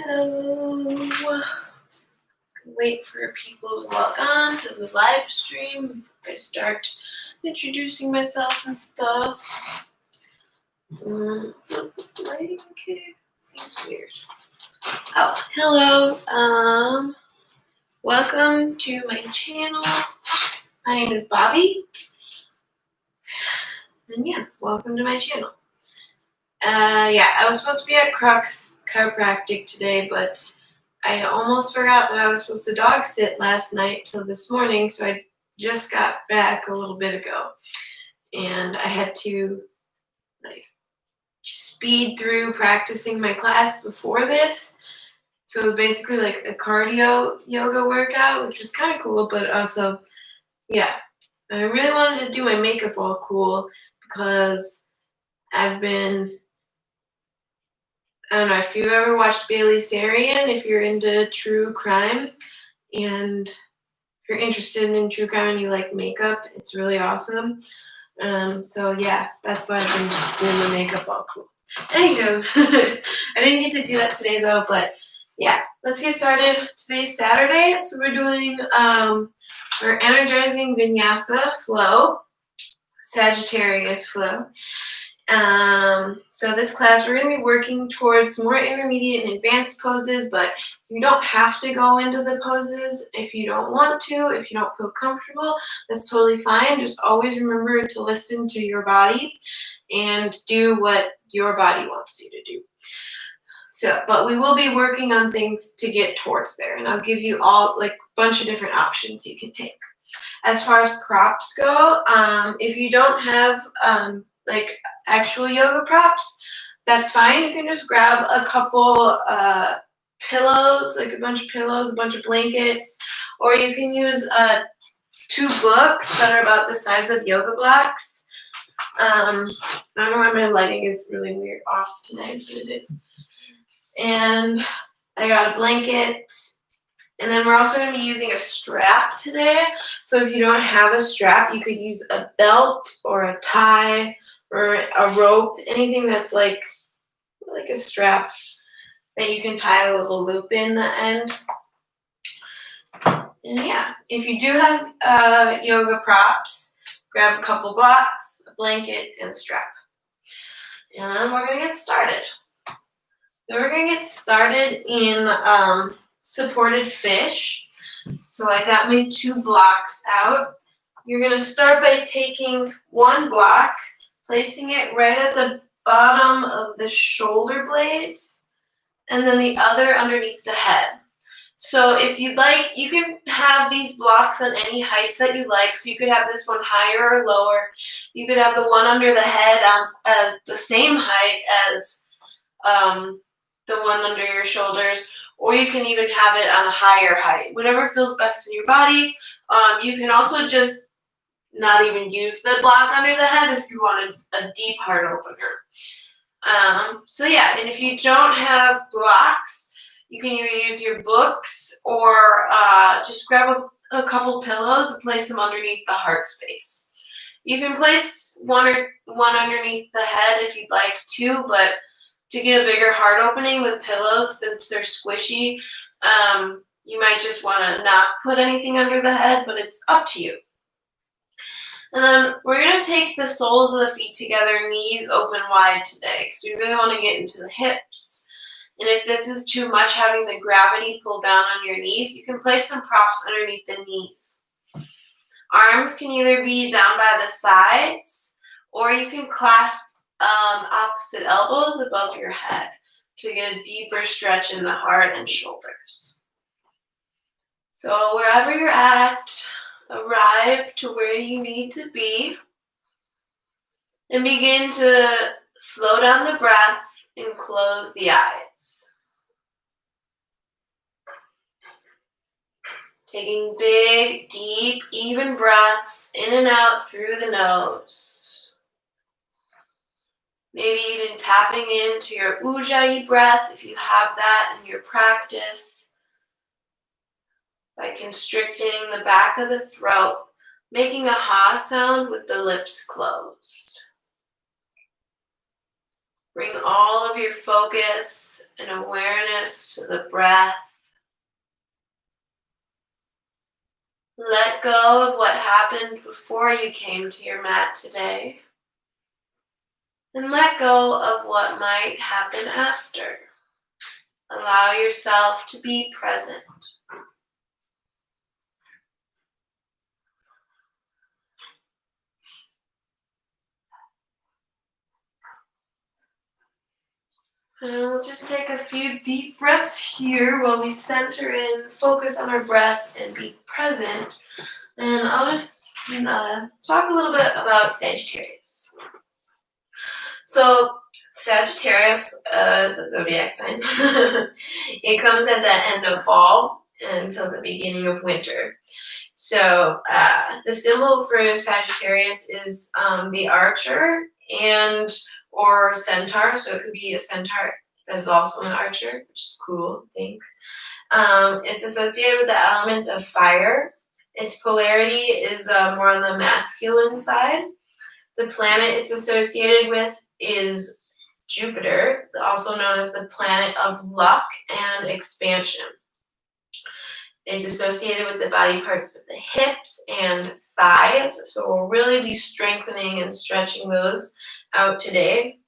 Hello. Wait for people to log on to the live stream before I start introducing myself and stuff. So is this lighting okay? Seems weird. Oh, hello. Welcome to my channel. My name is Bobbie. And yeah, welcome to my channel. I was supposed to be at Crux Chiropractic today, but I almost forgot that I was supposed to dog sit last night till this morning, so I just got back a little bit ago. And I had to speed through practicing my class before this. So it was basically like a cardio yoga workout, which was kind of cool, but also, yeah, I really wanted to do my makeup all cool because I don't know if you've ever watched Bailey Sarian, if you're into true crime, and if you're interested in true crime and you like makeup, it's really awesome. So yes, that's why I've been doing the makeup all cool. Anywho, I didn't get to do that today though, but yeah, let's get started. Today's Saturday, so we're doing our Energizing Vinyasa flow, Sagittarius flow. So this class, we're going to be working towards more intermediate and advanced poses, but you don't have to go into the poses if you don't want to, if you don't feel comfortable, that's totally fine. Just always remember to listen to your body and do what your body wants you to do. So, but we will be working on things to get towards there, and I'll give you all like a bunch of different options you can take. As far as props go, if you don't have actual yoga props, that's fine. You can just grab a couple pillows, like a bunch of pillows, a bunch of blankets, or you can use 2 books that are about the size of yoga blocks. I don't know why my lighting is really weird off today, but it is. And I got a blanket. And then we're also going to be using a strap today. So if you don't have a strap, you could use a belt or a tie or a rope, anything that's like a strap that you can tie a little loop in the end. And yeah, if you do have yoga props, grab a couple blocks, a blanket, and a strap. And we're going to get started. Then we're going to get started in supported fish. So I got my 2 blocks out. You're going to start by taking 1 block, placing it right at the bottom of the shoulder blades, and then the other underneath the head. So if you'd like, you can have these blocks on any heights that you like. So you could have this one higher or lower. You could have the one under the head on the same height as the one under your shoulders, or you can even have it on a higher height, whatever feels best in your body. You can also just not even use the block under the head if you want a deep heart opener. So yeah, and if you don't have blocks, you can either use your books or just grab a couple pillows and place them underneath the heart space. You can place one underneath the head if you'd like to, but to get a bigger heart opening with pillows, since they're squishy, you might just want to not put anything under the head, but it's up to you. And then we're going to take the soles of the feet together, knees open wide today, because we really want to get into the hips. And if this is too much, having the gravity pull down on your knees, you can place some props underneath the knees. Arms can either be down by the sides, or you can clasp opposite elbows above your head to get a deeper stretch in the heart and shoulders. So wherever you're at, arrive to where you need to be and begin to slow down the breath and close the eyes. Taking big, deep, even breaths in and out through the nose. Maybe even tapping into your ujjayi breath if you have that in your practice, by constricting the back of the throat, making a ha sound with the lips closed. Bring all of your focus and awareness to the breath. Let go of what happened before you came to your mat today. And let go of what might happen after. Allow yourself to be present. And we'll just take a few deep breaths here while we center in, focus on our breath, and be present. And I'll just talk a little bit about Sagittarius. So Sagittarius is a zodiac sign. It comes at the end of fall until the beginning of winter. So the symbol for Sagittarius is the archer and or centaur. So it could be a centaur that is also an archer, which is cool, I think. It's associated with the element of fire. Its polarity is more on the masculine side. The planet it's associated with is Jupiter, also known as the planet of luck and expansion. It's associated with the body parts of the hips and thighs, so we'll really be strengthening and stretching those out today.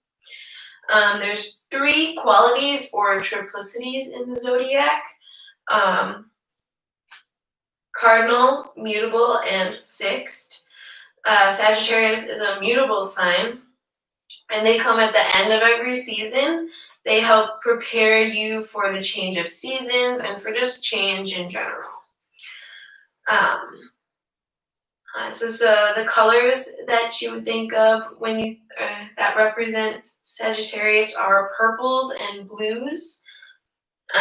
There's 3 qualities or triplicities in the zodiac. Cardinal, mutable, and fixed. Sagittarius is a mutable sign, and they come at the end of every season. They help prepare you for the change of seasons and for just change in general. So the colors that you would think of when you that represent Sagittarius are purples and blues.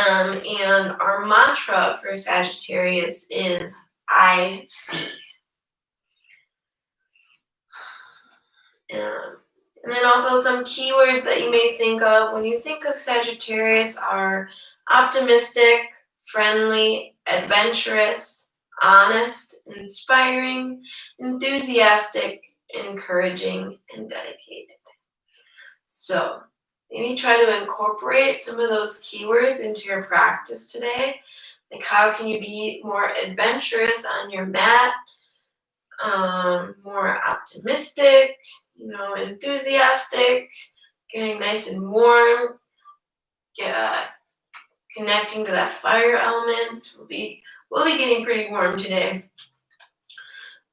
And our mantra for Sagittarius is I see. And then also some keywords that you may think of when you think of Sagittarius are optimistic, friendly, adventurous, honest, inspiring, enthusiastic, encouraging, and dedicated. So maybe try to incorporate some of those keywords into your practice today. Like how can you be more adventurous on your mat, more optimistic, enthusiastic, getting nice and warm, connecting to that fire element. We'll be getting pretty warm today.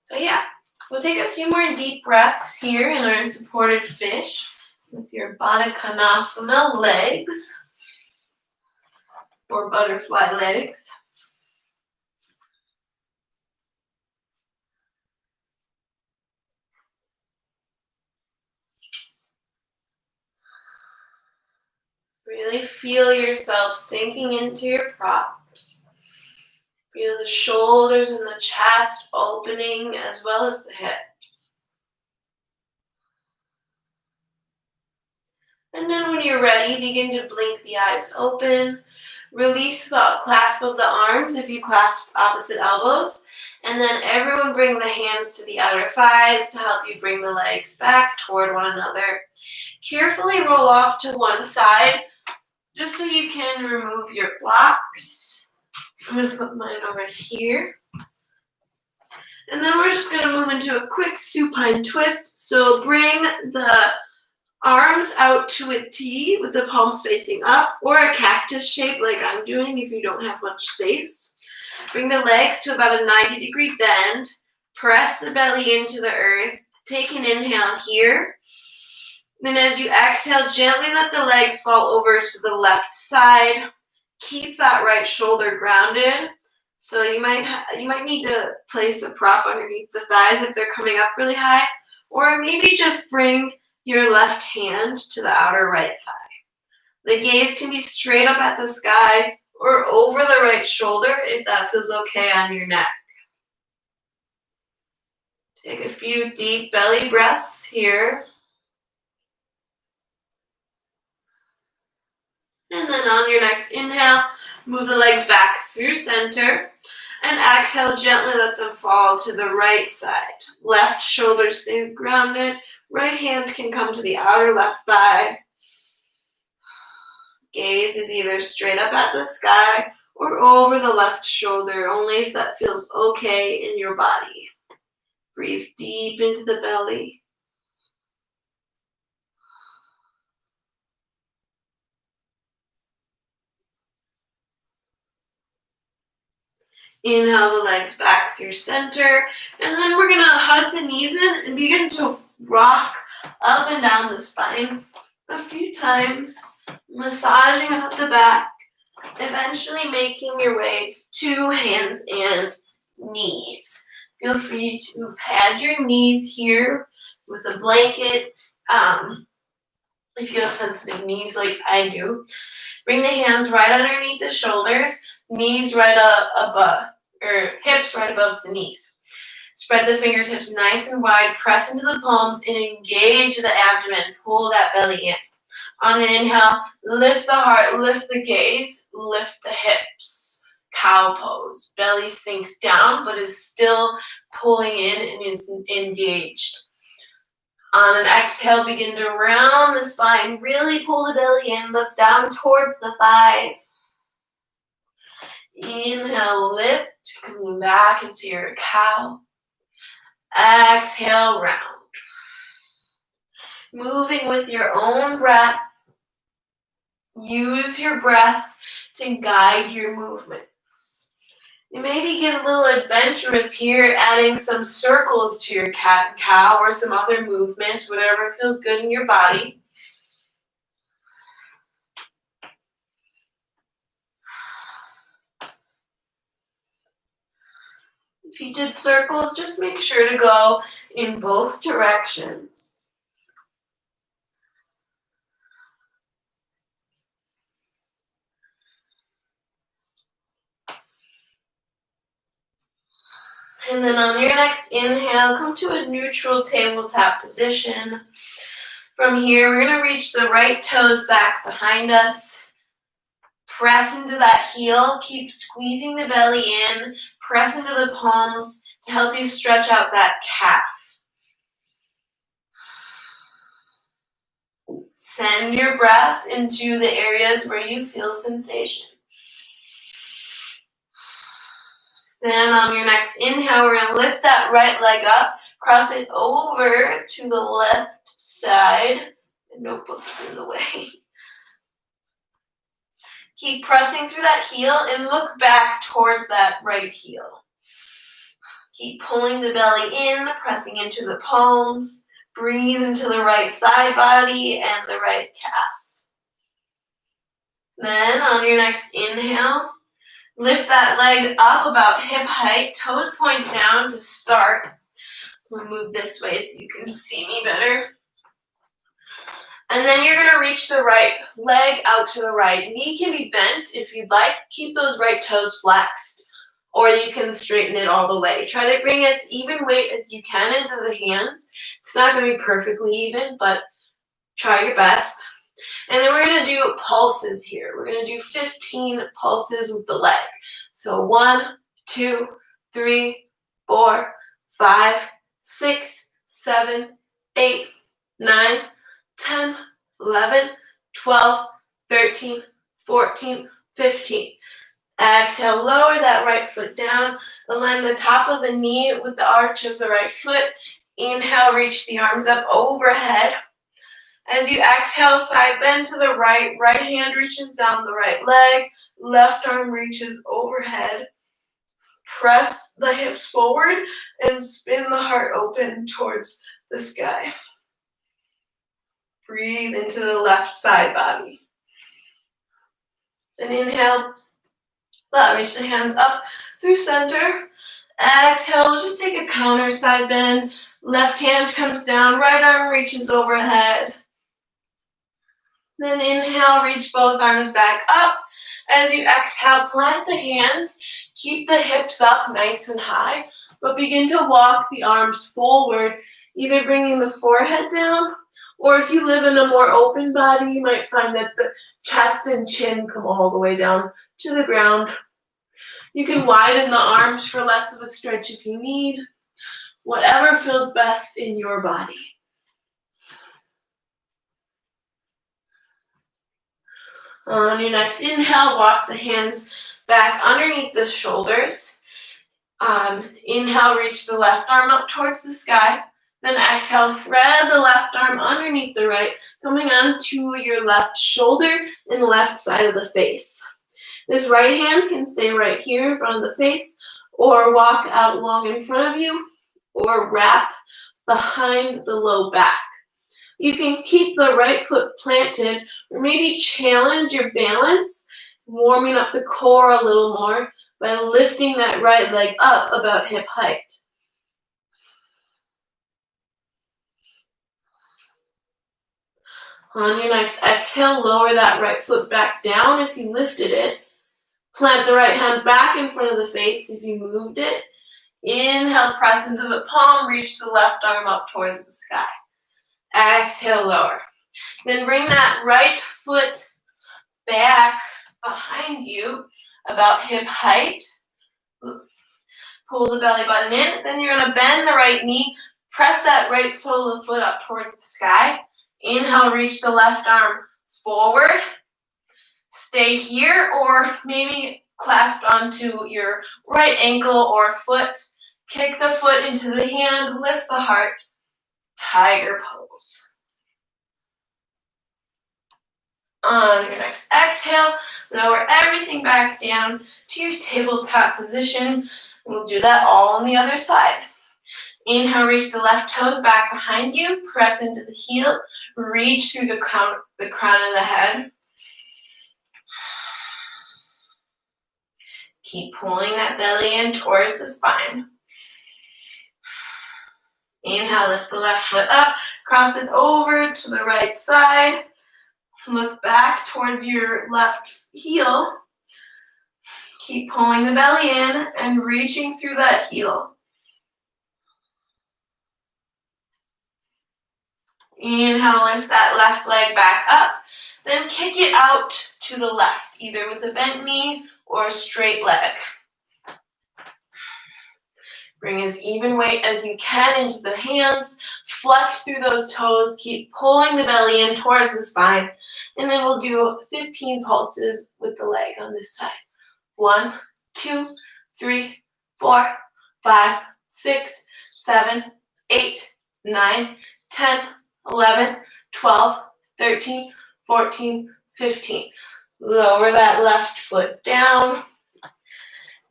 So yeah, we'll take a few more deep breaths here in our supported fish with your Baddha Konasana legs or butterfly legs. Really feel yourself sinking into your props. Feel the shoulders and the chest opening as well as the hips. And then when you're ready, begin to blink the eyes open. Release the clasp of the arms if you clasp opposite elbows. And then everyone bring the hands to the outer thighs to help you bring the legs back toward one another. Carefully roll off to one side just so you can remove your blocks. I'm going to put mine over here. And then we're just going to move into a quick supine twist. So bring the arms out to a T with the palms facing up, or a cactus shape like I'm doing if you don't have much space. Bring the legs to about a 90-degree bend. Press the belly into the earth. Take an inhale here. Then as you exhale, gently let the legs fall over to the left side. Keep that right shoulder grounded. So you might need to place a prop underneath the thighs if they're coming up really high, or maybe just bring your left hand to the outer right thigh. The gaze can be straight up at the sky or over the right shoulder if that feels okay on your neck. Take a few deep belly breaths here. And then on your next inhale, move the legs back through center. And exhale, gently let them fall to the right side. Left shoulder stays grounded. Right hand can come to the outer left thigh. Gaze is either straight up at the sky or over the left shoulder, only if that feels okay in your body. Breathe deep into the belly. Inhale the legs back through center, and then we're gonna hug the knees in and begin to rock up and down the spine a few times, massaging up the back, eventually making your way to hands and knees. Feel free to pad your knees here with a blanket. If you have sensitive knees like I do, bring the hands right underneath the shoulders, knees right above, or hips right above the knees. Spread the fingertips nice and wide, press into the palms, and engage the abdomen. Pull that belly in. On an inhale, lift the heart, lift the gaze, lift the hips. Cow pose. Belly sinks down, but is still pulling in and is engaged. On an exhale, begin to round the spine. Really pull the belly in, look down towards the thighs. Inhale, lift, coming back into your cow. Exhale, round. Moving with your own breath. Use your breath to guide your movements. You maybe get a little adventurous here, adding some circles to your cat and cow or some other movements, whatever feels good in your body. If you did circles, just make sure to go in both directions. And then on your next inhale, come to a neutral tabletop position. From here, we're going to reach the right toes back behind us. Press into that heel. Keep squeezing the belly in. Press into the palms to help you stretch out that calf. Send your breath into the areas where you feel sensation. Then on your next inhale, we're going to lift that right leg up, cross it over to the left side. The notebook's in the way. Keep pressing through that heel and look back towards that right heel. Keep pulling the belly in, pressing into the palms. Breathe into the right side body and the right calf. Then on your next inhale, lift that leg up about hip height, toes point down to start. I'm going to move this way so you can see me better. And then you're going to reach the right leg out to the right. Knee can be bent if you'd like. Keep those right toes flexed, or you can straighten it all the way. Try to bring as even weight as you can into the hands. It's not going to be perfectly even, but try your best. And then we're going to do pulses here. We're going to do 15 pulses with the leg. So 1, 2, 3, 4, 5, 6, 7, 8, 9, 10, 11, 12, 13, 14, 15. Exhale, lower that right foot down. Align the top of the knee with the arch of the right foot. Inhale, reach the arms up overhead. As you exhale, side bend to the right. Right hand reaches down the right leg. Left arm reaches overhead. Press the hips forward and spin the heart open towards the sky. Breathe into the left side body. Then inhale. Reach the hands up through center. Exhale, just take a counter side bend. Left hand comes down, right arm reaches overhead. Then inhale, reach both arms back up. As you exhale, plant the hands. Keep the hips up nice and high, but begin to walk the arms forward, either bringing the forehead down, or if you live in a more open body, you might find that the chest and chin come all the way down to the ground. You can widen the arms for less of a stretch if you need. Whatever feels best in your body. On your next inhale, walk the hands back underneath the shoulders. Inhale, reach the left arm up towards the sky. Then exhale, thread the left arm underneath the right, coming onto your left shoulder and left side of the face. This right hand can stay right here in front of the face, or walk out long in front of you, or wrap behind the low back. You can keep the right foot planted, or maybe challenge your balance, warming up the core a little more by lifting that right leg up about hip height. On your next exhale, lower that right foot back down if you lifted it. Plant the right hand back in front of the face if you moved it. Inhale, press into the palm, reach the left arm up towards the sky. Exhale, lower. Then bring that right foot back behind you, about hip height. Pull the belly button in. Then you're going to bend the right knee. Press that right sole of the foot up towards the sky. Inhale, reach the left arm forward. Stay here, or maybe clasp onto your right ankle or foot. Kick the foot into the hand, lift the heart. Tiger pose. On your next exhale, lower everything back down to your tabletop position. We'll do that all on the other side. Inhale, reach the left toes back behind you. Press into the heel. Reach through the crown of the head. Keep pulling that belly in towards the spine. Inhale, lift the left foot up. Cross it over to the right side. Look back towards your left heel. Keep pulling the belly in and reaching through that heel. Inhale, lift that left leg back up. Then kick it out to the left, either with a bent knee or a straight leg. Bring as even weight as you can into the hands. Flex through those toes. Keep pulling the belly in towards the spine. And then we'll do 15 pulses with the leg on this side. 1, 2, 3, 4, 5, 6, 7, 8, 9, 10, 11, 12, 13, 14, 15. Lower that left foot down.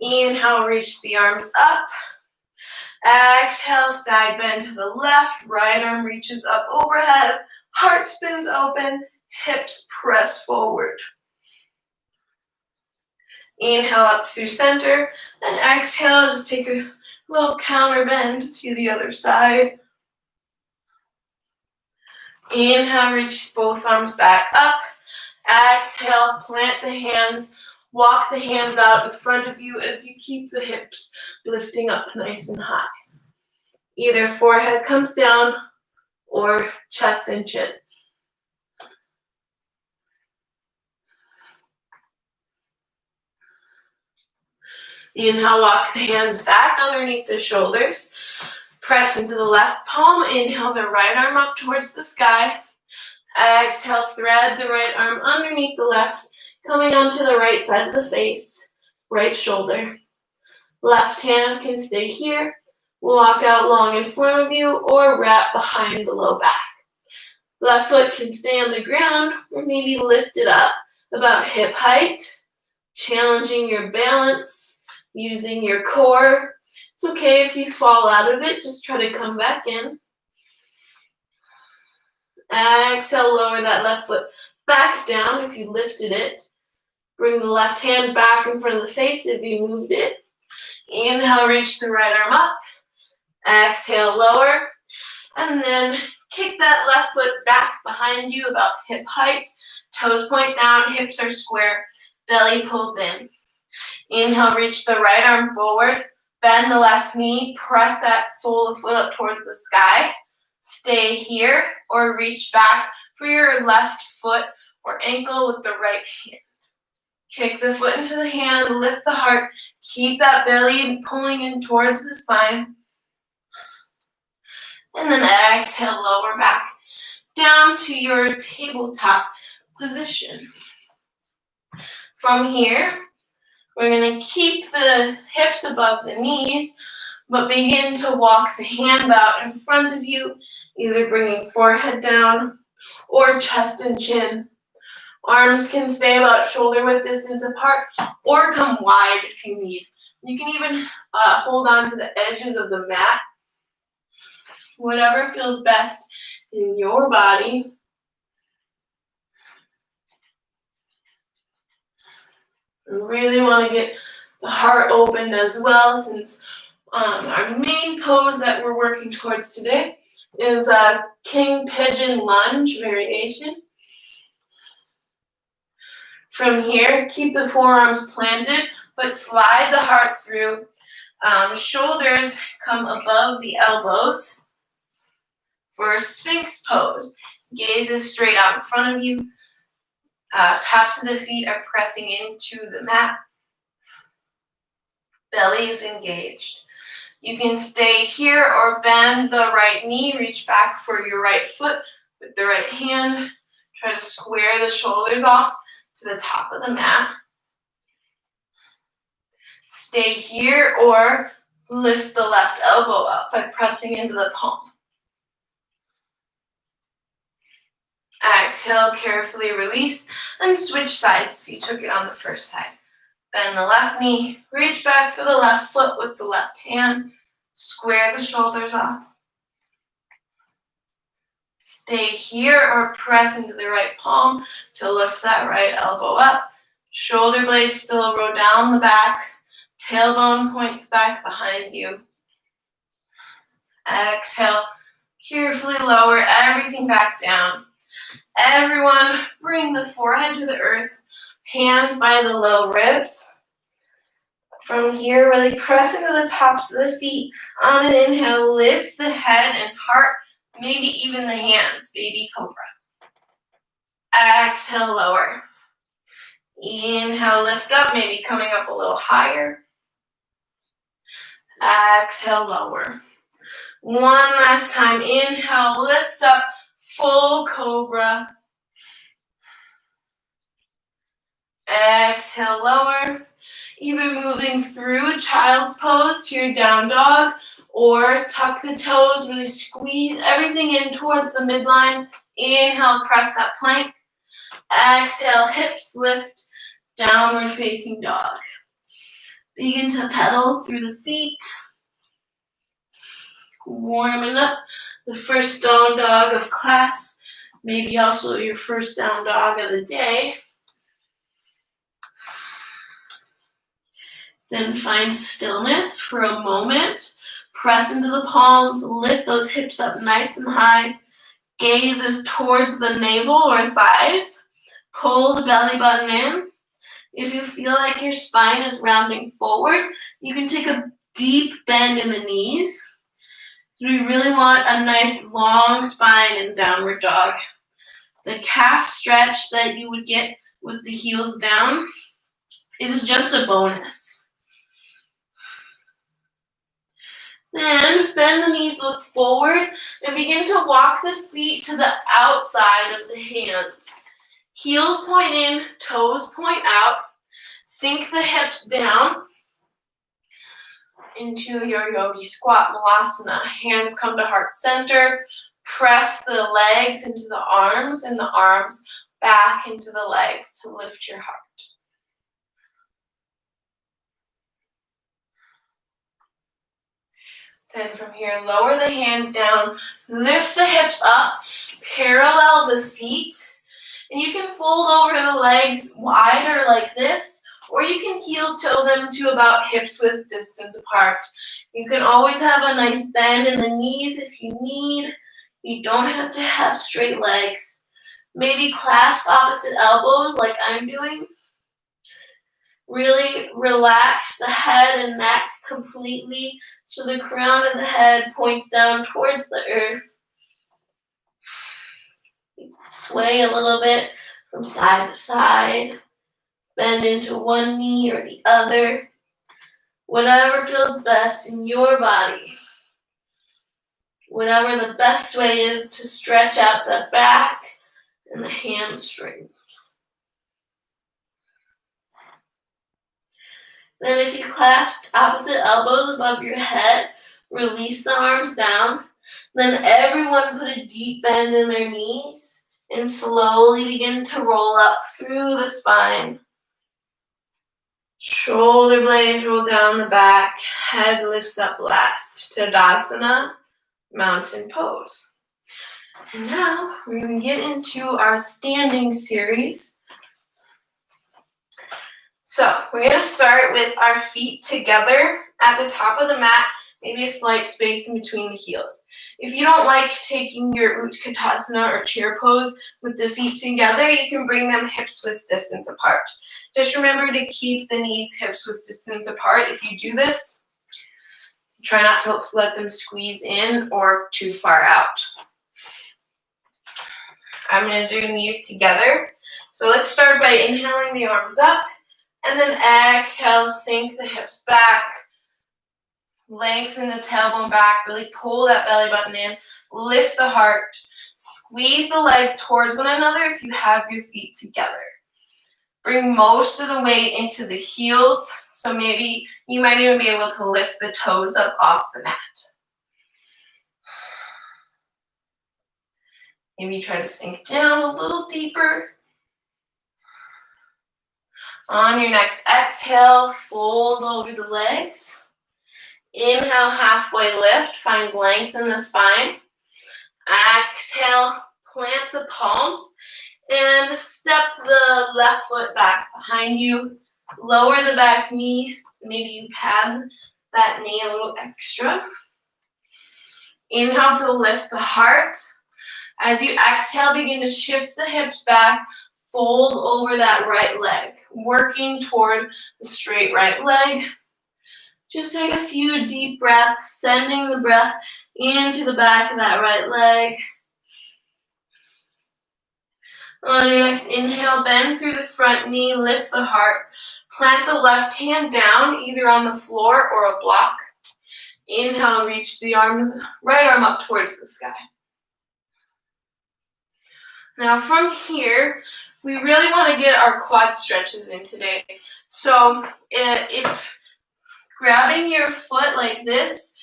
Inhale, reach the arms up. Exhale, side bend to the left. Right arm reaches up overhead. Heart spins open. Hips press forward. Inhale up through center. Then exhale, just take a little counter bend to the other side. Inhale, reach both arms back up. Exhale, plant the hands. Walk the hands out in front of you as you keep the hips lifting up nice and high. Either forehead comes down or chest and chin. Inhale, walk the hands back underneath the shoulders. Press into the left palm. Inhale, the right arm up towards the sky. Exhale, thread the right arm underneath the left, coming onto the right side of the face, right shoulder. Left hand can stay here. Walk out long in front of you or wrap behind the low back. Left foot can stay on the ground or maybe lift it up about hip height, challenging your balance, using your core. It's okay if you fall out of it, just try to come back in. Exhale, lower that left foot back down if you lifted it. Bring the left hand back in front of the face if you moved it. Inhale, reach the right arm up. Exhale, lower. And then kick that left foot back behind you about hip height. Toes point down, hips are square, belly pulls in. Inhale, reach the right arm forward. Bend the left knee. Press that sole of the foot up towards the sky. Stay here or reach back for your left foot or ankle with the right hand. Kick the foot into the hand, lift the heart, keep that belly pulling in towards the spine. And then exhale, lower back down to your tabletop position. From here, we're going to keep the hips above the knees, but begin to walk the hands out in front of you, either bringing forehead down or chest and chin. Arms can stay about shoulder width distance apart or come wide if you need. You can even hold on to the edges of the mat. Whatever feels best in your body. And really want to get the heart opened as well, since our main pose that we're working towards today is a King Pigeon lunge variation. From here, keep the forearms planted, but slide the heart through. Shoulders come above the elbows for a Sphinx pose. Gaze is straight out in front of you. Tops of the feet are pressing into the mat. Belly is engaged. You can stay here or bend the right knee. Reach back for your right foot with the right hand. Try to square the shoulders off to the top of the mat. Stay here or lift the left elbow up by pressing into the palm. Exhale, carefully release and switch sides if you took it on the first side. Bend the left knee, reach back for the left foot with the left hand, square the shoulders off. Stay here or press into the right palm to lift that right elbow up. Shoulder blades still roll down the back, tailbone points back behind you. Exhale, carefully lower everything back down. Everyone, bring the forehead to the earth, hands by the low ribs. From here, really press into the tops of the feet. On an inhale, lift the head and heart, maybe even the hands, baby cobra. Exhale, lower. Inhale, lift up, maybe coming up a little higher. Exhale, lower. One last time, inhale, lift up, full cobra. Exhale, lower. Either moving through child's pose to your down dog, or tuck the toes, really squeeze everything in towards the midline. Inhale, press that plank. Exhale, hips lift, downward facing dog. Begin to pedal through the feet. Warming up the first down dog of class, maybe also your first down dog of the day. Then find stillness for a moment. Press into the palms, lift those hips up nice and high. Gaze is towards the navel or thighs. Pull the belly button in. If you feel like your spine is rounding forward, you can take a deep bend in the knees. We really want a nice long spine in downward dog. The calf stretch that you would get with the heels down is just a bonus. Then bend the knees, look forward, and begin to walk the feet to the outside of the hands. Heels point in, toes point out. Sink the hips down into your yogi squat malasana. Hands come to heart center. Press the legs into the arms and the arms back into the legs to lift your heart. Then from here, lower the hands down, lift the hips up, parallel the feet, and you can fold over the legs wider like this, or you can heel toe them to about hips width distance apart. You can always have a nice bend in the knees if you need. You don't have to have straight legs. Maybe clasp opposite elbows like I'm doing. Really relax the head and neck completely so the crown of the head points down towards the earth. Sway a little bit from side to side. Bend into one knee or the other. Whatever feels best in your body. Whatever the best way is to stretch out the back and the hamstrings. Then if you clasped opposite elbows above your head, release the arms down. Then everyone put a deep bend in their knees and slowly begin to roll up through the spine. Shoulder blades roll down the back, head lifts up last. Tadasana, mountain pose. And now we're going to get into our standing series. So we're going to start with our feet together at the top of the mat, maybe a slight space in between the heels. If you don't like taking your Utkatasana or chair pose with the feet together, you can bring them hips width distance apart. Just remember to keep the knees hips width distance apart. If you do this, try not to let them squeeze in or too far out. I'm going to do knees together. So let's start by inhaling the arms up, and then exhale, sink the hips back. Lengthen the tailbone back, really pull that belly button in, lift the heart, squeeze the legs towards one another if you have your feet together. Bring most of the weight into the heels, so maybe you might even be able to lift the toes up off the mat. Maybe try to sink down a little deeper. On your next exhale, fold over the legs. Inhale, halfway lift, find length in the spine. Exhale, plant the palms and step the left foot back behind you. Lower the back knee, so maybe you pad that knee a little extra. Inhale to lift the heart. As you exhale, begin to shift the hips back, fold over that right leg, working toward the straight right leg. Just take a few deep breaths, sending the breath into the back of that right leg. On your next inhale, bend through the front knee, lift the heart. Plant the left hand down, either on the floor or a block. Inhale, reach the right arm up towards the sky. Now from here, we really want to get our quad stretches in today. So if grabbing your foot like this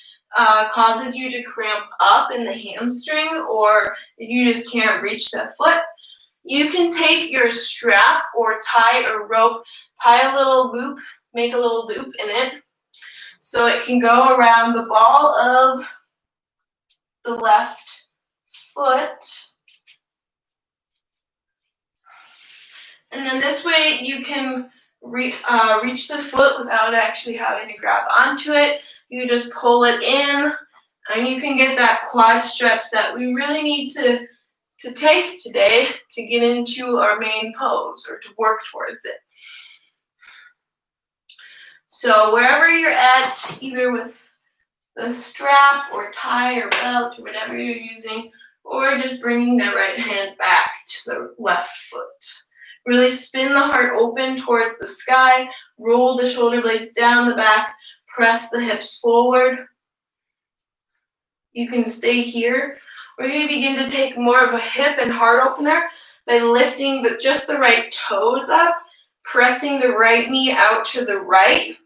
causes you to cramp up in the hamstring, or you just can't reach that foot, you can take your strap or tie a rope, tie a little loop, make a little loop in it, so it can go around the ball of the left foot. And then this way you can reach the foot without actually having to grab onto it. You just pull it in, and you can get that quad stretch that we really need to take today to get into our main pose or to work towards it. So wherever you're at, either with the strap or tie or belt or whatever you're using, or just bringing that right hand back to the left foot. Really spin the heart open towards the sky, roll the shoulder blades down the back, press the hips forward. You can stay here, or you begin to take more of a hip and heart opener by lifting just the right toes up, pressing the right knee out to the right,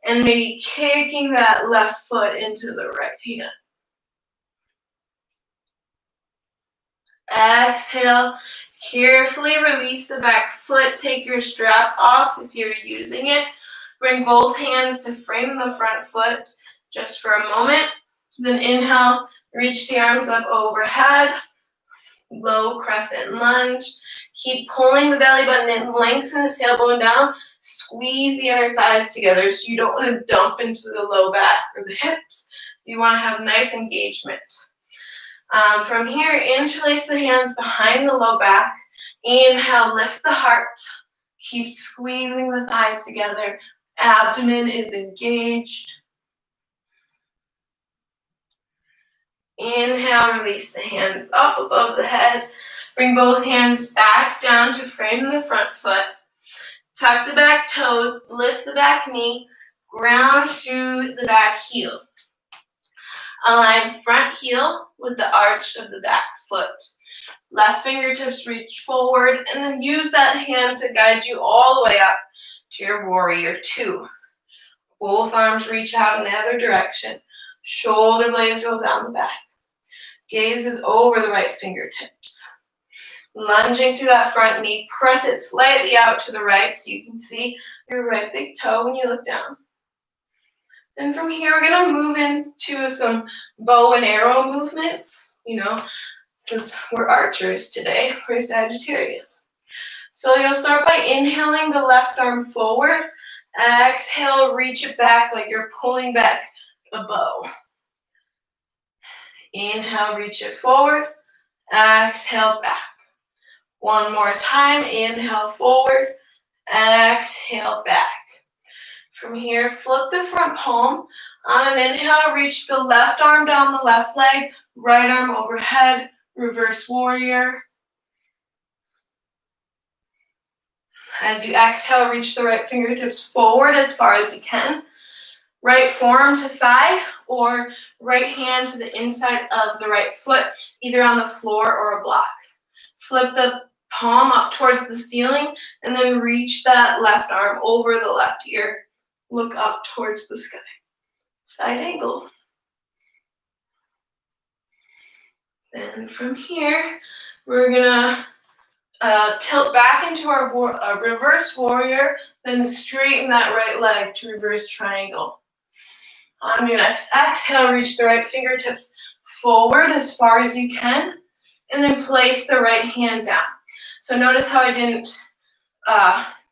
and maybe kicking that left foot into the right hand. Exhale, carefully release the back foot. Take your strap off if you're using it. Bring both hands to frame the front foot just for a moment. Then inhale, reach the arms up overhead. Low crescent lunge. Keep pulling the belly button in, lengthen the tailbone down, squeeze the inner thighs together so you don't want to dump into the low back or the hips. You want to have nice engagement. From here, interlace the hands behind the low back. Inhale, lift the heart. Keep squeezing the thighs together. Abdomen is engaged. Inhale, release the hands up above the head. Bring both hands back down to frame the front foot. Tuck the back toes, lift the back knee, ground through the back heel. Align front heel with the arch of the back foot. Left fingertips reach forward, and then use that hand to guide you all the way up to your warrior two. Both arms reach out in the other direction. Shoulder blades roll down the back. Gaze is over the right fingertips. Lunging through that front knee, press it slightly out to the right so you can see your right big toe when you look down. Then from here, we're gonna move into some bow and arrow movements, because we're archers today, we're Sagittarius. So you'll start by inhaling the left arm forward. Exhale, reach it back like you're pulling back a bow. Inhale, reach it forward. Exhale, back. One more time, inhale forward. Exhale, back. From here, flip the front palm. On an inhale, reach the left arm down the left leg, right arm overhead, reverse warrior. As you exhale, reach the right fingertips forward as far as you can. Right forearm to thigh or right hand to the inside of the right foot, either on the floor or a block. Flip the palm up towards the ceiling and then reach that left arm over the left ear. Look up towards the sky. Side angle. Then from here, we're gonna tilt back into our reverse warrior, then straighten that right leg to reverse triangle. On your next exhale, reach the right fingertips forward as far as you can, and then place the right hand down. So notice how I didn't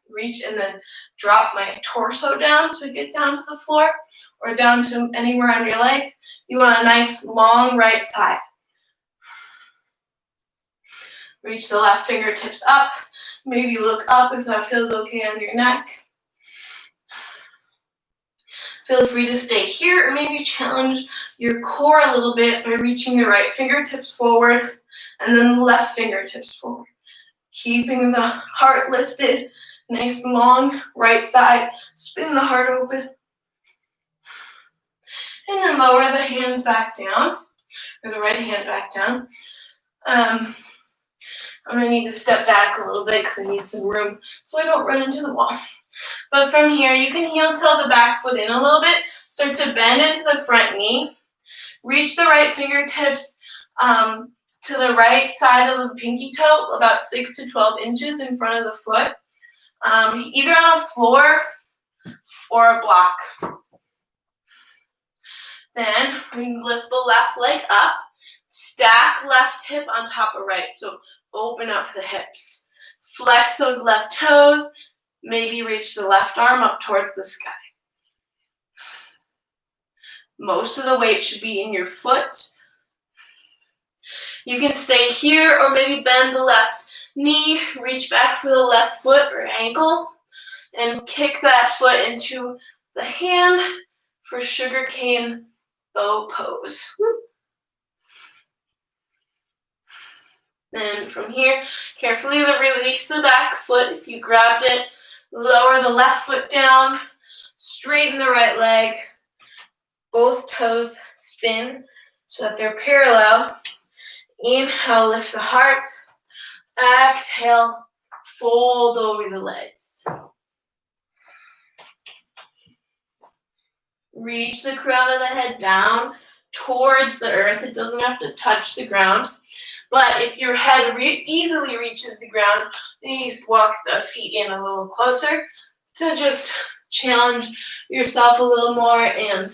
reach and then drop my torso down to get down to the floor or down to anywhere on your leg. You want a nice long right side. Reach the left fingertips up. Maybe look up if that feels okay on your neck. Feel free to stay here or maybe challenge your core a little bit by reaching the right fingertips forward and then the left fingertips forward. Keeping the heart lifted, nice long right side. Spin the heart open. And then lower the hands back down, or the right hand back down. I'm going to need to step back a little bit because I need some room so I don't run into the wall. But from here, you can heel toe the back foot in a little bit. Start to bend into the front knee. Reach the right fingertips to the right side of the pinky toe, about 6 to 12 inches in front of the foot, either on a floor or a block. Then we lift the left leg up, stack left hip on top of right, so open up the hips. Flex those left toes, maybe reach the left arm up towards the sky. Most of the weight should be in your foot. You can stay here or maybe bend the left knee, reach back for the left foot or ankle, and kick that foot into the hand for sugarcane bow pose. Then from here, carefully release the back foot if you grabbed it. Lower the left foot down, straighten the right leg. Both toes spin so that they're parallel. Inhale, lift the heart. Exhale, fold over the legs. Reach the crown of the head down towards the earth. It doesn't have to touch the ground. But if your head easily reaches the ground, you just walk the feet in a little closer to just challenge yourself a little more and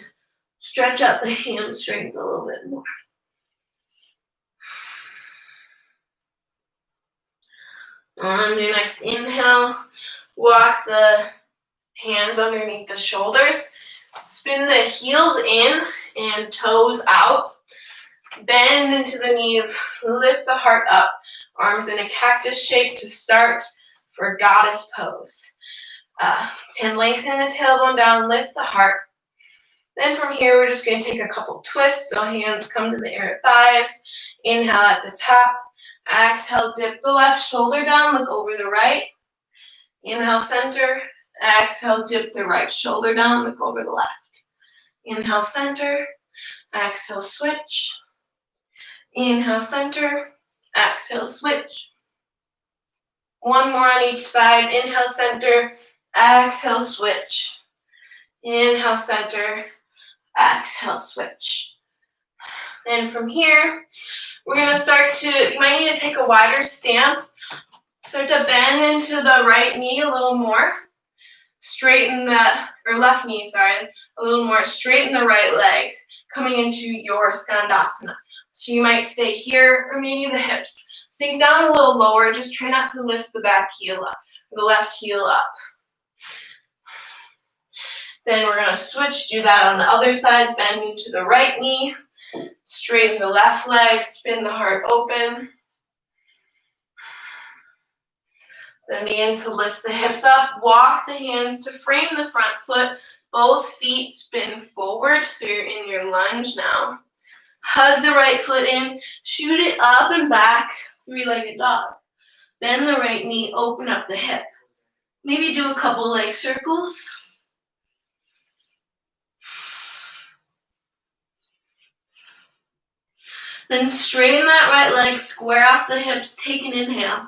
stretch out the hamstrings a little bit more. On your next inhale, walk the hands underneath the shoulders. Spin the heels in and toes out. Bend into the knees, lift the heart up. Arms in a cactus shape to start for goddess pose. Lengthen the tailbone down, lift the heart. Then from here, we're just going to take a couple twists. So hands come to the inner thighs. Inhale at the top. Exhale, dip the left shoulder down, look over the right. Inhale, center. Exhale, dip the right shoulder down, look over the left. Inhale, center. Exhale, switch. Inhale, center. Exhale, switch. One more on each side. Inhale, center. Exhale, switch. Inhale, center. Exhale, switch. Then from here, we're going to start to, you might need to take a wider stance. Start to bend into the right knee a little more. Straighten the, or left knee, sorry, a little more. Straighten the right leg, coming into your Skandasana. So you might stay here, or maybe the hips. Sink down a little lower. Just try not to lift the back heel up, or the left heel up. Then we're going to switch, do that on the other side. Bend into the right knee. Straighten the left leg. Spin the heart open. Then begin to lift the hips up. Walk the hands to frame the front foot. Both feet spin forward, so you're in your lunge now. Hug the right foot in. Shoot it up and back. Three-legged dog. Bend the right knee. Open up the hip. Maybe do a couple leg circles. Then straighten that right leg, square off the hips, take an inhale.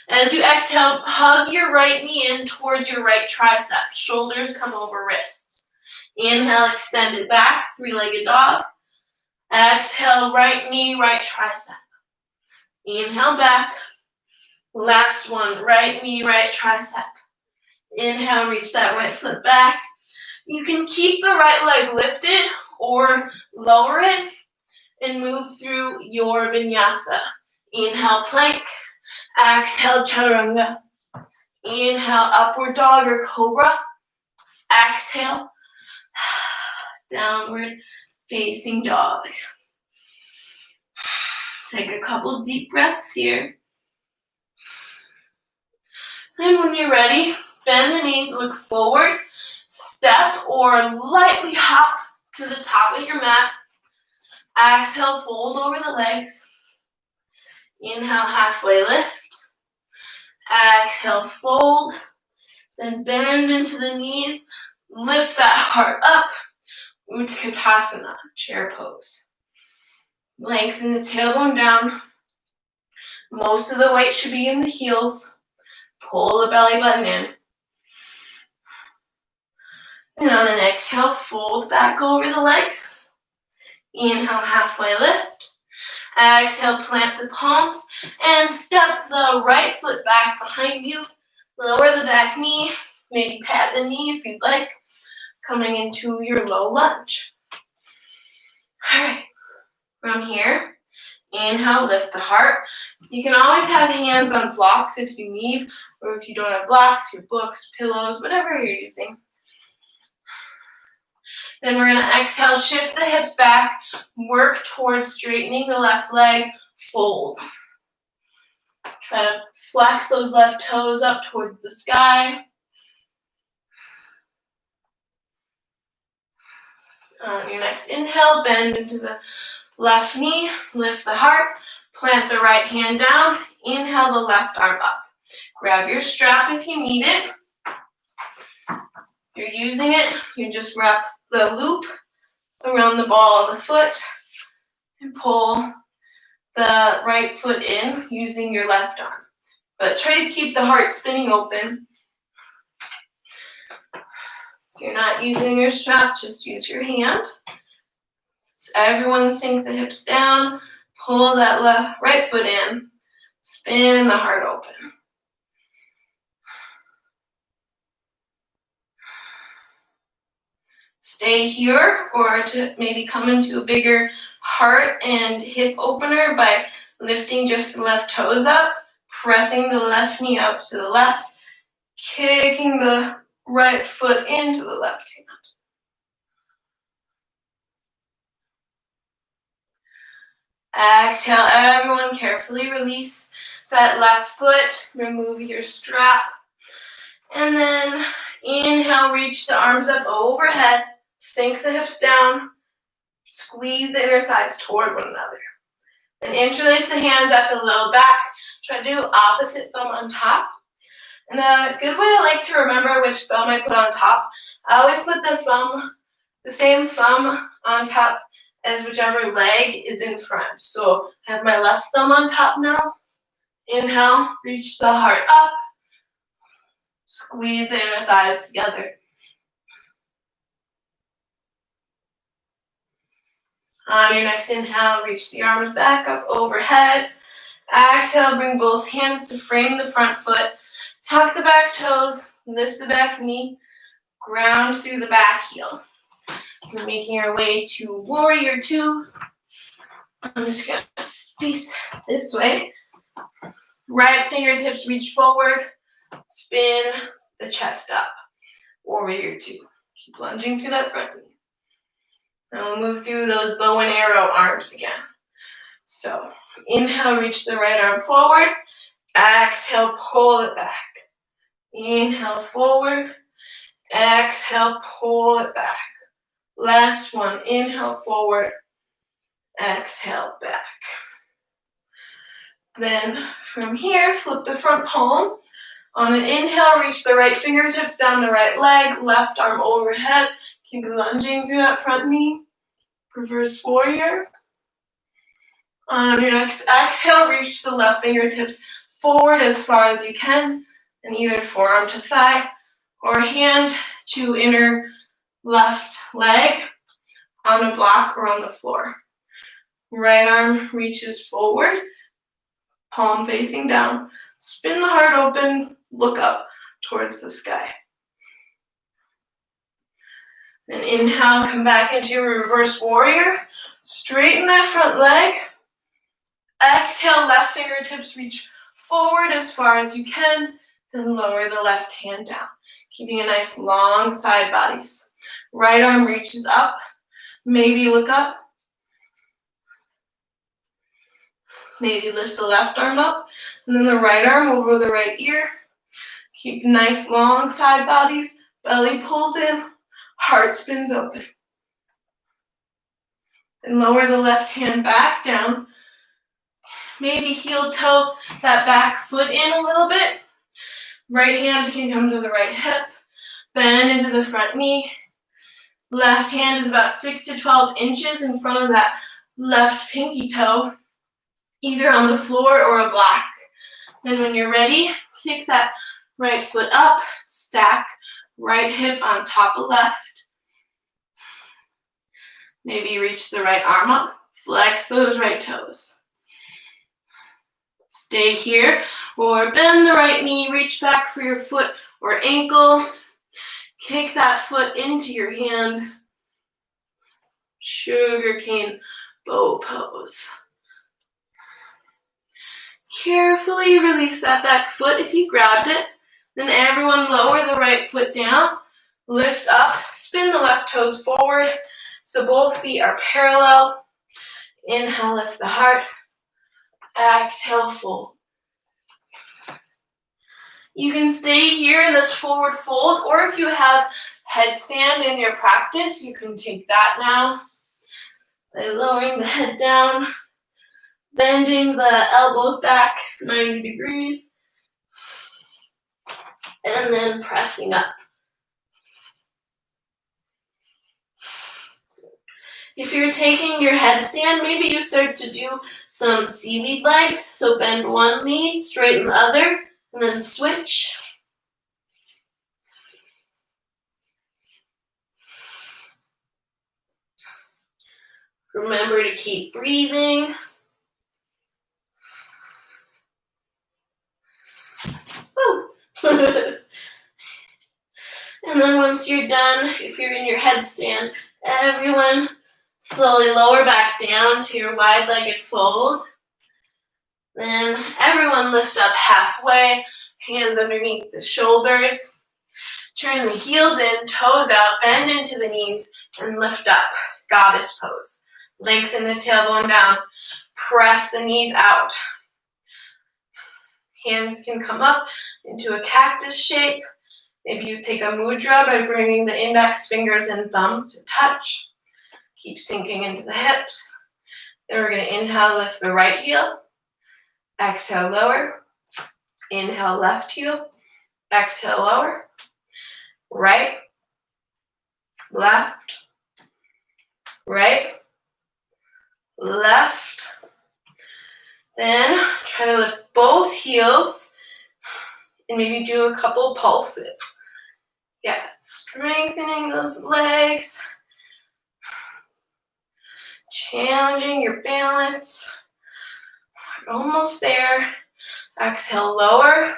As you exhale, hug your right knee in towards your right tricep. Shoulders come over wrists. Inhale, extend it back, three-legged dog. Exhale, right knee, right tricep. Inhale, back. Last one, right knee, right tricep. Inhale, reach that right foot back. You can keep the right leg lifted or lower it and move through your vinyasa. Inhale, plank. Exhale, chaturanga. Inhale, upward dog or cobra. Exhale, downward facing dog. Take a couple deep breaths here. And when you're ready, bend the knees, look forward, step or lightly hop to the top of your mat. Exhale, fold over the legs. Inhale, halfway lift. Exhale, fold. Then bend into the knees. Lift that heart up. Utkatasana, chair pose. Lengthen the tailbone down. Most of the weight should be in the heels. Pull the belly button in. And on an exhale, fold back over the legs. Inhale, halfway lift. Exhale, plant the palms and step the right foot back behind you. Lower the back knee, maybe pat the knee if you'd like, coming into your low lunge. All right, from here, inhale, lift the heart. You can always have hands on blocks if you need, or if you don't have blocks, your books, pillows, whatever you're using. Then we're going to exhale, shift the hips back, work towards straightening the left leg, fold. Try to flex those left toes up toward the sky. On your next inhale, bend into the left knee, lift the heart, plant the right hand down, inhale the left arm up. Grab your strap if you need it. If you're using it, you just wrap the loop around the ball of the foot and pull the right foot in using your left arm. But try to keep the heart spinning open. If you're not using your strap, just use your hand. Everyone sink the hips down, pull that right foot in, spin the heart open. Stay here, or to maybe come into a bigger heart and hip opener by lifting just the left toes up, pressing the left knee out to the left, kicking the right foot into the left hand. Exhale, everyone carefully release that left foot, remove your strap, and then inhale, reach the arms up overhead, sink the hips down, squeeze the inner thighs toward one another. Then interlace the hands at the low back, try to do opposite thumb on top. And a good way I like to remember which thumb I put on top, I always put the same thumb on top as whichever leg is in front. So I have my left thumb on top now. Inhale, reach the heart up. Squeeze the inner thighs together. On your next inhale, reach the arms back up overhead. Exhale, bring both hands to frame the front foot. Tuck the back toes, lift the back knee, ground through the back heel. We're making our way to warrior two. I'm just gonna face this way. Right fingertips reach forward, spin the chest up. Warrior two. Keep lunging through that front knee. Now we'll move through those bow and arrow arms again. So inhale, reach the right arm forward. Exhale, pull it back. Inhale, forward. Exhale, pull it back. Last one. Inhale, forward. Exhale, back. Then from here, flip the front palm. On an inhale, reach the right fingertips down the right leg, left arm overhead. Keep lunging through that front knee. Reverse warrior. On your next exhale, reach the left fingertips forward as far as you can, and either forearm to thigh or hand to inner left leg on a block or on the floor. Right arm reaches forward, palm facing down. Spin the heart open, look up towards the sky. Then inhale, come back into your reverse warrior. Straighten that front leg. Exhale, left fingertips reach forward as far as you can, then lower the left hand down, keeping a nice long side bodies. Right arm reaches up, maybe look up. Maybe lift the left arm up, and then the right arm over the right ear. Keep nice long side bodies, belly pulls in, heart spins open. And lower the left hand back down. Maybe heel toe that back foot in a little bit. Right hand can come to the right hip. Bend into the front knee. Left hand is about 6 to 12 inches in front of that left pinky toe, either on the floor or a block. Then when you're ready, kick that right foot up, stack right hip on top of left. Maybe reach the right arm up, flex those right toes. Stay here, or bend the right knee, reach back for your foot or ankle. Kick that foot into your hand. Sugarcane bow pose. Carefully release that back foot if you grabbed it. Then everyone lower the right foot down. Lift up, spin the left toes forward so both feet are parallel. Inhale, lift the heart. Exhale, fold. You can stay here in this forward fold, or if you have headstand in your practice, you can take that now by lowering the head down, bending the elbows back 90 degrees, and then pressing up. If you're taking your headstand, maybe you start to do some seaweed legs. So bend one knee, straighten the other, and then switch. Remember to keep breathing. And then once you're done, if you're in your headstand, everyone slowly lower back down to your wide-legged fold. Then everyone lift up halfway, hands underneath the shoulders. Turn the heels in, toes out, bend into the knees, and lift up, goddess pose. Lengthen the tailbone down, press the knees out. Hands can come up into a cactus shape. Maybe you take a mudra by bringing the index fingers and thumbs to touch. Keep sinking into the hips. Then we're going to inhale, lift the right heel. Exhale, lower. Inhale, left heel. Exhale, lower. Right. Left. Right. Left. Then try to lift both heels and maybe do a couple pulses. Yeah, strengthening those legs. Challenging your balance. Almost there. Exhale, lower.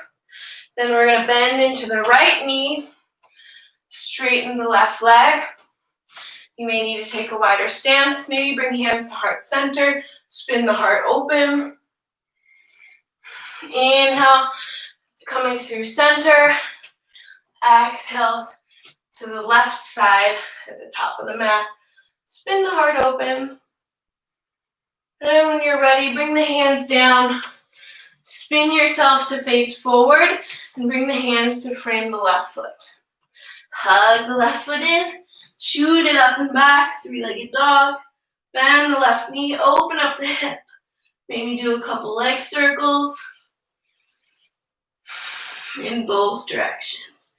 Then we're going to bend into the right knee. Straighten the left leg. You may need to take a wider stance. Maybe bring hands to heart center. Spin the heart open. Inhale, coming through center. Exhale to the left side at the top of the mat. Spin the heart open. And when you're ready, bring the hands down. Spin yourself to face forward and bring the hands to frame the left foot. Hug the left foot in. Shoot it up and back, three-legged dog. Bend the left knee, open up the hip. Maybe do a couple leg circles in both directions.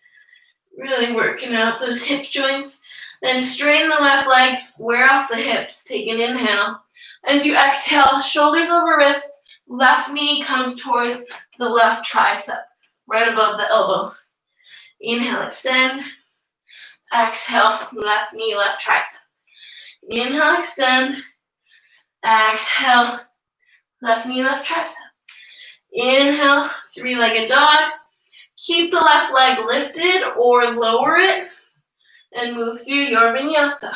Really working out those hip joints. Then straighten the left leg, square off the hips. Take an inhale. As you exhale, shoulders over wrists, left knee comes towards the left tricep, right above the elbow. Inhale, extend. Exhale, left knee, left tricep. Inhale, extend. Exhale, left knee, left tricep. Inhale, three-legged dog. Keep the left leg lifted or lower it and move through your vinyasa.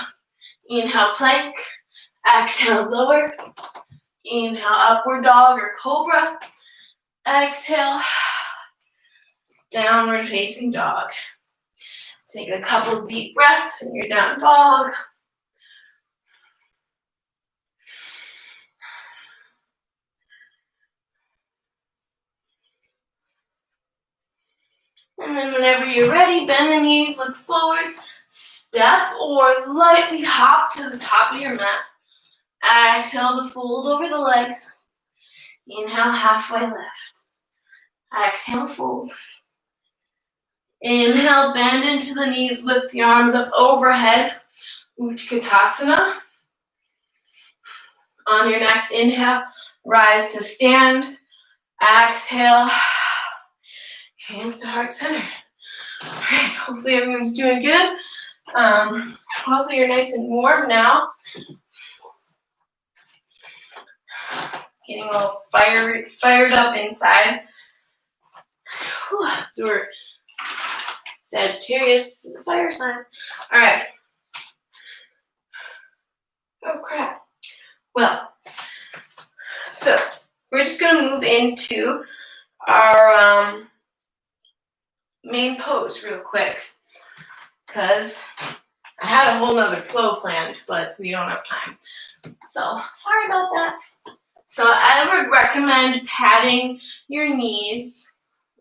Inhale, plank. Exhale, lower. Inhale, upward dog or cobra. Exhale, downward facing dog. Take a couple deep breaths in your down dog. And then whenever you're ready, bend the knees, look forward, step or lightly hop to the top of your mat. Exhale to fold over the legs. Inhale, halfway lift. Exhale, fold. Inhale, bend into the knees, lift the arms up overhead. Utkatasana. On your next inhale, rise to stand. Exhale, hands to heart center. All right, hopefully everyone's doing good. Hopefully you're nice and warm now. Getting a little fired up inside. Whew, so we're Sagittarius is a fire sign. All right. Oh, crap. Well, so we're just going to move into our main pose real quick because I had a whole nother flow planned, but we don't have time. So sorry about that. So I would recommend patting your knees.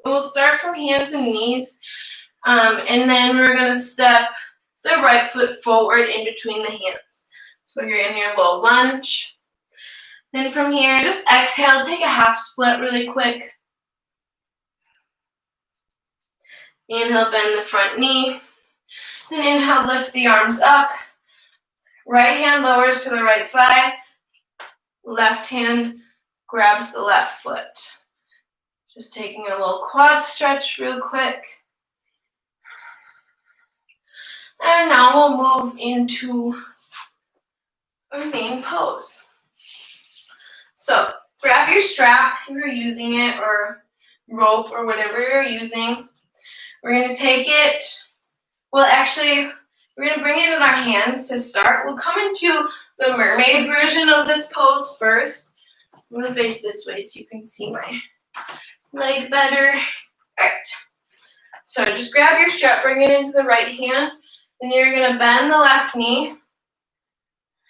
We'll start from hands and knees. And then we're going to step the right foot forward in between the hands. So you're in your low lunge. Then from here, just exhale, take a half split really quick. Inhale, bend the front knee. Then inhale, lift the arms up. Right hand lowers to the right thigh. Left hand grabs the left foot. Just taking a little quad stretch real quick. And now we'll move into our main pose. So grab your strap if you're using it, or rope, or whatever you're using. We're going to take it, well actually, we're going to bring it in our hands to start. We'll come into the mermaid version of this pose first. I'm going to face this way so you can see my leg better. All right. So just grab your strap, bring it into the right hand, and you're going to bend the left knee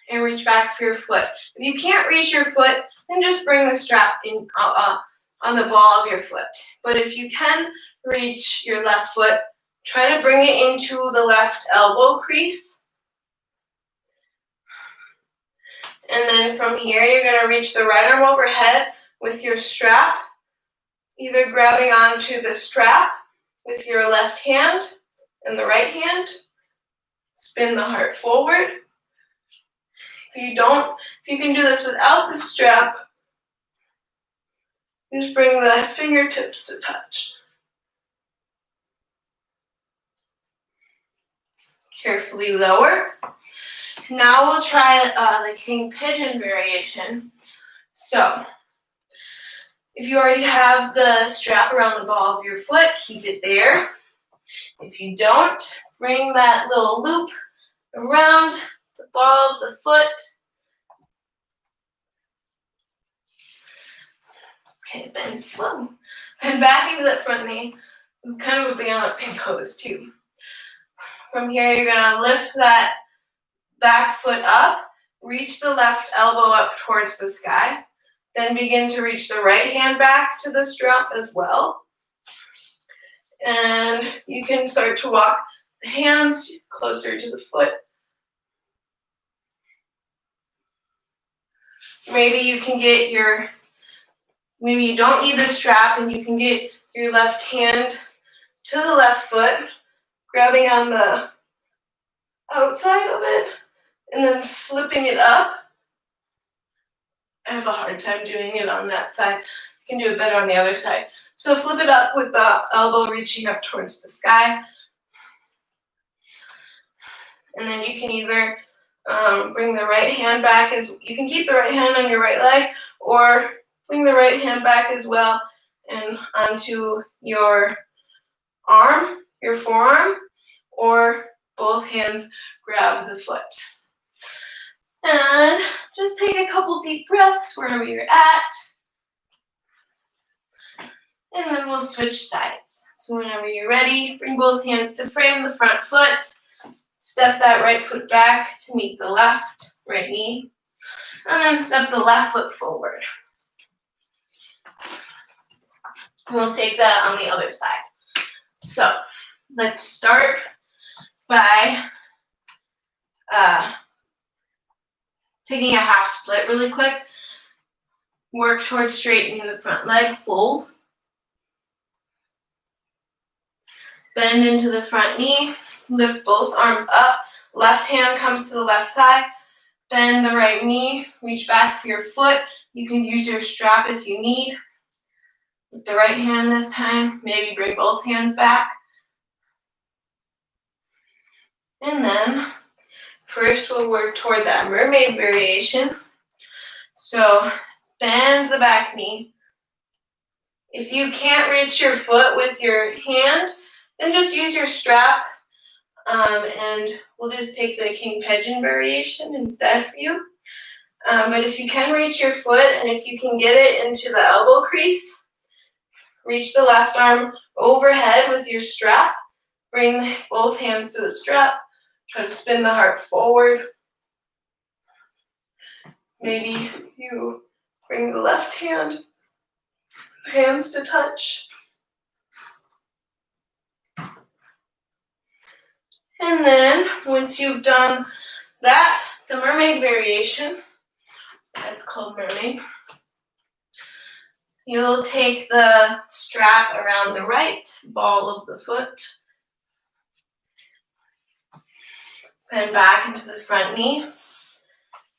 and reach back for your foot. If you can't reach your foot, then just bring the strap in on the ball of your foot. But if you can reach your left foot, try to bring it into the left elbow crease. And then from here, you're going to reach the right arm overhead with your strap, either grabbing onto the strap with your left hand and the right hand. Spin the heart forward. If you can do this without the strap, just bring the fingertips to touch. Carefully lower. Now we'll try the King Pigeon variation. So, if you already have the strap around the ball of your foot, keep it there. If you don't, bring that little loop around the ball of the foot. Okay, then, whoa. And back into that front knee. This is kind of a balancing pose too. From here, you're gonna lift that back foot up, reach the left elbow up towards the sky, then begin to reach the right hand back to the strap as well. And you can start to walk the hands closer to the foot. Maybe you can get maybe you don't need the strap and you can get your left hand to the left foot, grabbing on the outside of it, and then flipping it up. I have a hard time doing it on that side. You can do it better on the other side. So flip it up with the elbow reaching up towards the sky. And then you can either bring the right hand back, you can keep the right hand on your right leg, or bring the right hand back as well and onto your arm, your forearm, or both hands grab the foot. And just take a couple deep breaths wherever you're at. And then we'll switch sides. So whenever you're ready, bring both hands to frame the front foot. Step that right foot back to meet the left, right knee. And then step the left foot forward. We'll take that on the other side. So let's start by taking a half split really quick. Work towards straightening the front leg, fold. Bend into the front knee, lift both arms up. Left hand comes to the left thigh. Bend the right knee, reach back for your foot. You can use your strap if you need. With the right hand this time, maybe bring both hands back. And then first we'll work toward that mermaid variation. So bend the back knee. If you can't reach your foot with your hand, then just use your strap, and we'll just take the King Pigeon variation instead for you. But if you can reach your foot and if you can get it into the elbow crease, reach the left arm overhead with your strap. Bring both hands to the strap. Try to spin the heart forward. Maybe you bring the left hands to touch. And then once you've done that, the mermaid variation, that's called mermaid, you'll take the strap around the right ball of the foot, bend back into the front knee,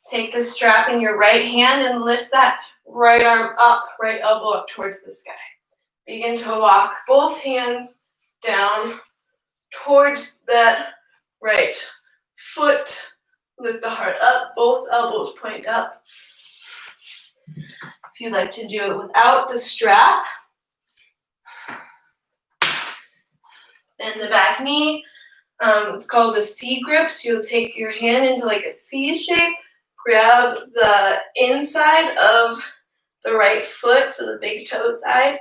take the strap in your right hand and lift that right arm up, right elbow up towards the sky. Begin to walk both hands down towards that right foot. Lift the heart up, both elbows point up. If you'd like to do it without the strap, bend the back knee. It's called a C grip. So you'll take your hand into like a C shape, grab the inside of the right foot, so the big toe side,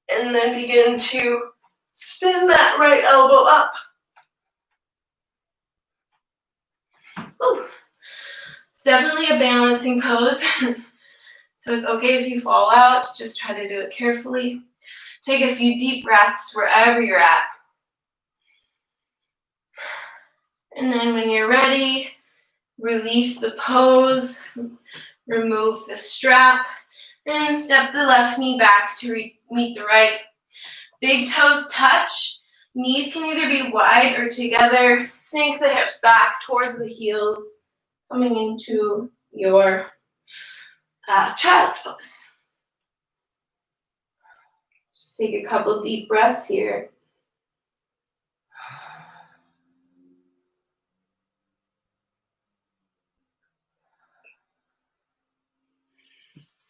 and then begin to spin that right elbow up. Ooh. It's definitely a balancing pose. So it's okay if you fall out, just try to do it carefully. Take a few deep breaths wherever you're at. And then when you're ready, release the pose, remove the strap, and step the left knee back to meet the right. Big toes touch. Knees can either be wide or together. Sink the hips back towards the heels, coming into your child's pose. Just take a couple deep breaths here.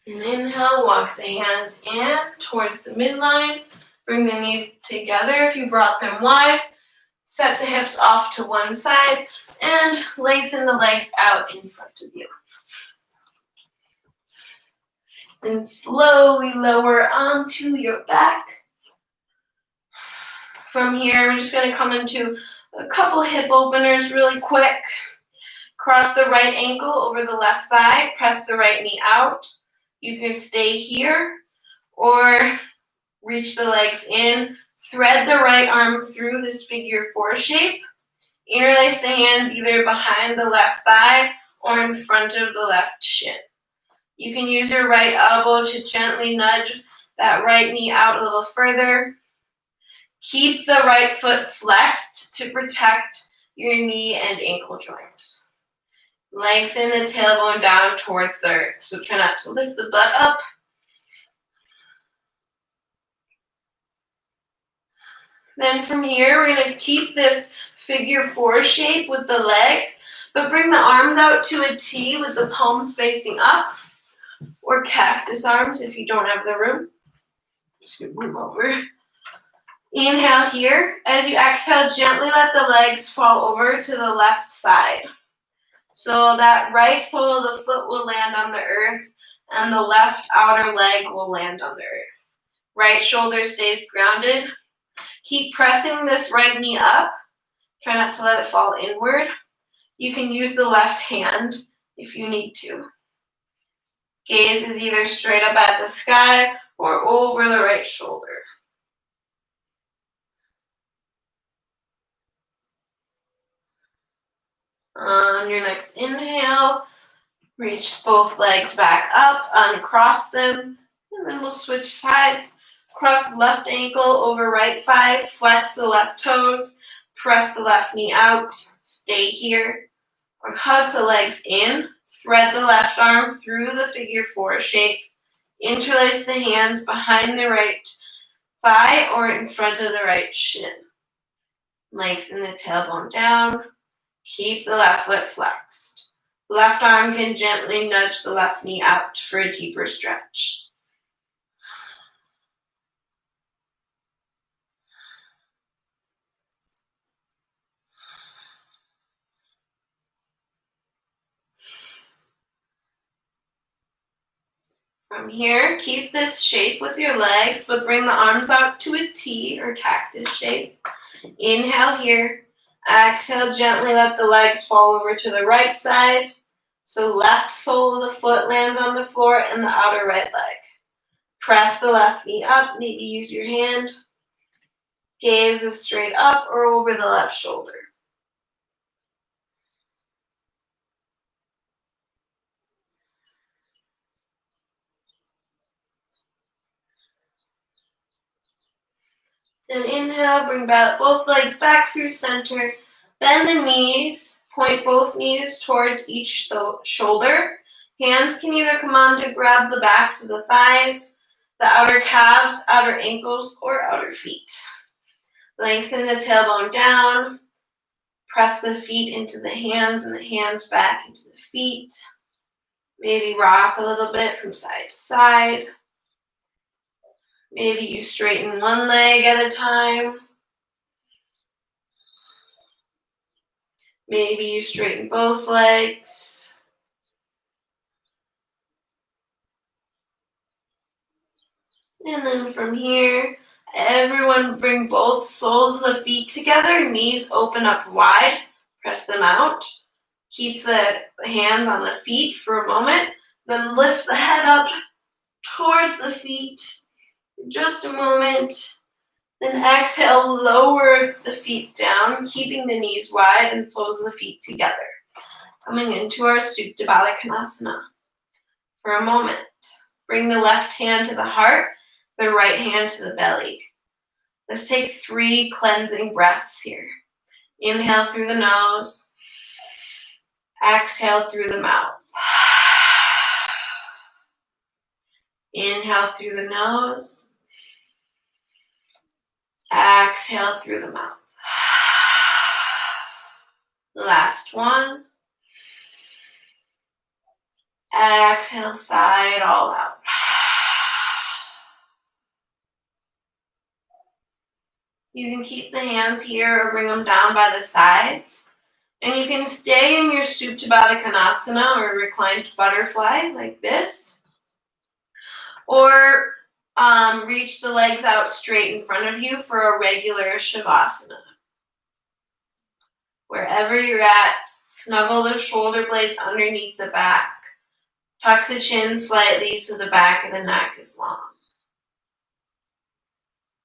And inhale, walk the hands in towards the midline. Bring the knees together if you brought them wide. Set the hips off to one side and lengthen the legs out in front of you. And slowly lower onto your back. From here, we're just going to come into a couple hip openers really quick. Cross the right ankle over the left thigh. Press the right knee out. You can stay here or reach the legs in. Thread the right arm through this figure 4 shape. Interlace the hands either behind the left thigh or in front of the left shin. You can use your right elbow to gently nudge that right knee out a little further. Keep the right foot flexed to protect your knee and ankle joints. Lengthen the tailbone down towards the earth, so try not to lift the butt up. Then from here, we're going to keep this figure 4 shape with the legs, but bring the arms out to a T with the palms facing up, or cactus arms if you don't have the room. Just going to move over. Inhale here. As you exhale, gently let the legs fall over to the left side. So that right sole of the foot will land on the earth, and the left outer leg will land on the earth. Right shoulder stays grounded. Keep pressing this right knee up. Try not to let it fall inward. You can use the left hand if you need to. Gaze is either straight up at the sky or over the right shoulder. On your next inhale, reach both legs back up, uncross them, and then we'll switch sides. Cross the left ankle over right thigh, flex the left toes, press the left knee out, stay here, or hug the legs in, thread the left arm through the figure 4 shape, interlace the hands behind the right thigh or in front of the right shin. Lengthen the tailbone down, keep the left foot flexed. Left arm can gently nudge the left knee out for a deeper stretch. From here, keep this shape with your legs, but bring the arms out to a T or cactus shape. Inhale here. Exhale, gently let the legs fall over to the right side. So left sole of the foot lands on the floor and the outer right leg. Press the left knee up. Maybe use your hand. Gaze is straight up or over the left shoulder. And inhale, bring back both legs back through center. Bend the knees, point both knees towards each shoulder. Hands can either come on to grab the backs of the thighs, the outer calves, outer ankles, or outer feet. Lengthen the tailbone down. Press the feet into the hands and the hands back into the feet. Maybe rock a little bit from side to side. Maybe you straighten one leg at a time. Maybe you straighten both legs. And then from here, everyone bring both soles of the feet together, knees open up wide, press them out. Keep the hands on the feet for a moment, then lift the head up towards the feet. Just a moment. Then exhale, lower the feet down, keeping the knees wide and soles of the feet together. Coming into our Supta Baddha Konasana. For a moment, bring the left hand to the heart, the right hand to the belly. Let's take 3 cleansing breaths here. Inhale through the nose. Exhale through the mouth. Inhale through the nose. Exhale through the mouth. Last one. Exhale, sigh it all out. You can keep the hands here or bring them down by the sides. And you can stay in your Supta Baddha Konasana or reclined butterfly like this. Or reach the legs out straight in front of you for a regular Shavasana. Wherever you're at, snuggle the shoulder blades underneath the back. Tuck the chin slightly so the back of the neck is long.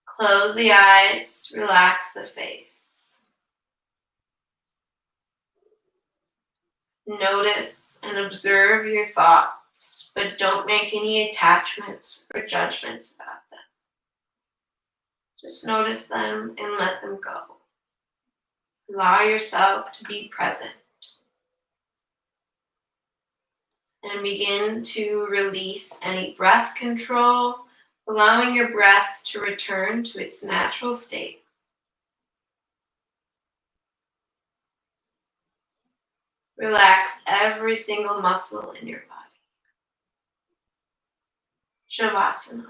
Close the eyes, relax the face. Notice and observe your thoughts, but don't make any attachments or judgments about them. Just notice them and let them go. Allow yourself to be present. And begin to release any breath control, allowing your breath to return to its natural state. Relax every single muscle in your body. Shavasana.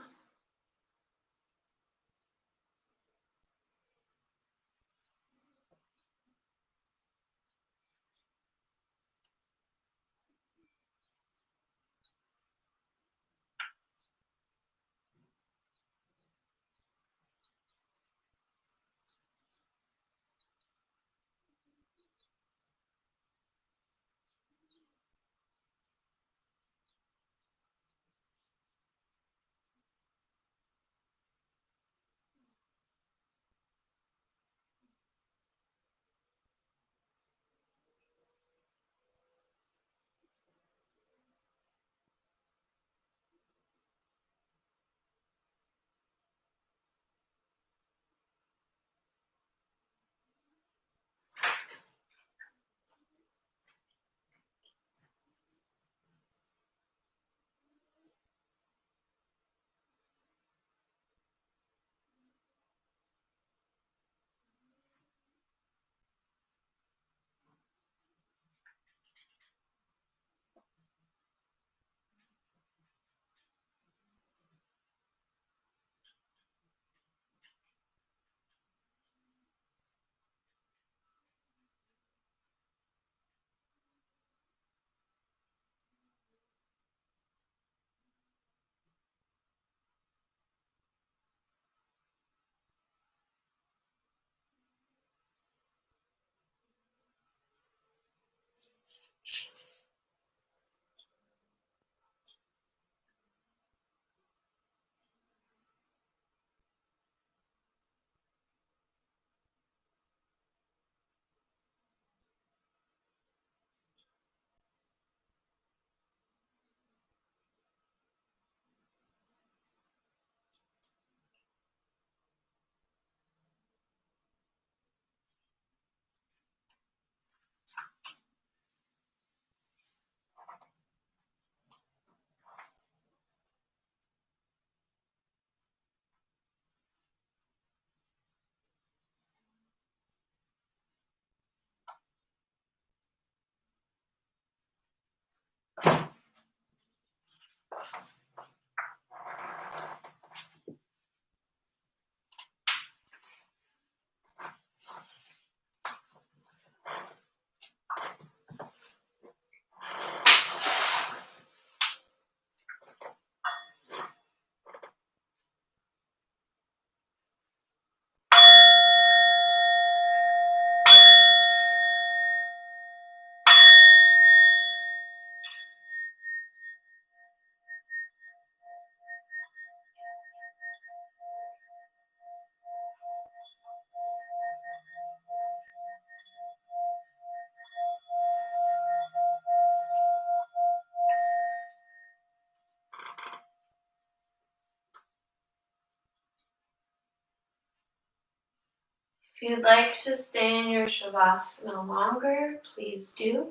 If you'd like to stay in your Shavasana longer, please do.